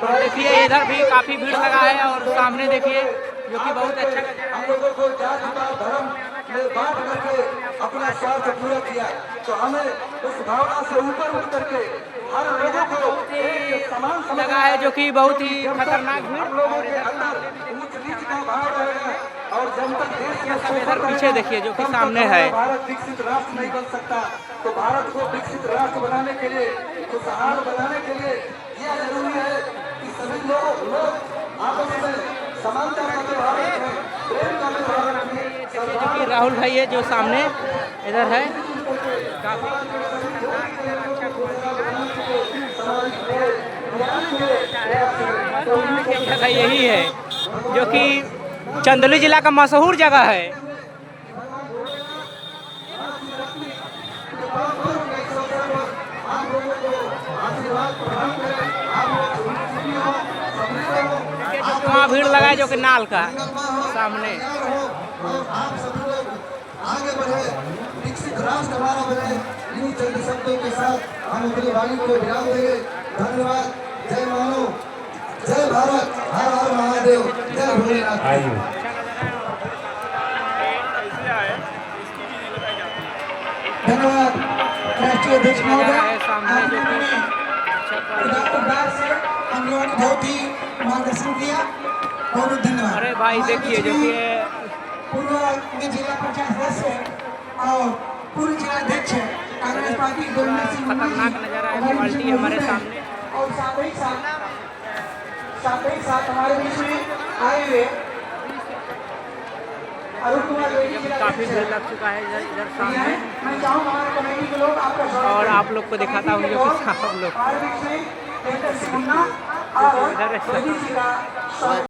और देखिए इधर भी काफी भीड़ लगा है और सामने देखिए जो कि बहुत अच्छा हम लोगों को जाति पात धर्म में बांट करके अपना स्वार्थ पूरा किया, तो हमें उस भावना से ऊपर उठ करके हर लोगों को एक समान लगा है, जो कि बहुत ही खतरनाक भीड़। हम लोगों के अंदर ऊंच नीच का भाव रहेगा और जब तक देश में सब इधर पीछे देखिए जो कि सामने है। भारत विकसित राष्ट्र नहीं बन सकता। तो भारत को विकसित राष्ट्र बनाने के लिए, खुशहाल बनाने के लिए यह जरूरी है कि सभी लोग आपस में समानता का व्यवहार रखें, प्रेम का व्यवहार रखें। राहुल भाई है जो सामने इधर है, काफी जगह यही है जो कि चंदौली जिला का मशहूर जगह है। वहाँ भीड़ लगा है जो कि नाल का सामने। आप सभी लोग आगे बढ़े, विकसित राष्ट्र हमारा बने। इन चंद शब्दों के साथ हम अपनी वाणी को विराम देंगे। धन्यवाद। जय मानो, जय भारत, हर हर महादेव, जय भोलेनाथ। धन्यवाद राष्ट्रीय अध्यक्ष महोदय, उदार से हम लोगों ने बहुत ही मार्गदर्शन किया। बहुत धन्यवाद। अरे भाई देखिए जो कि पूर्व जिला पंचायत सदस्य और पूर्व जिला अध्यक्ष कांग्रेस पार्टी खतरनाक नजारा है, क्वालिटी हमारे सामने। और साथ ही साथ हमारे बीच में आए हुए अरुण कुमार काफी भीड़ लग चुका है इधर सामने। मैं चाहूँगा हमारे कमेटी के लोग आपका और आप लोग को दिखाता हूँ जो कि आप लोग हमारे बीच में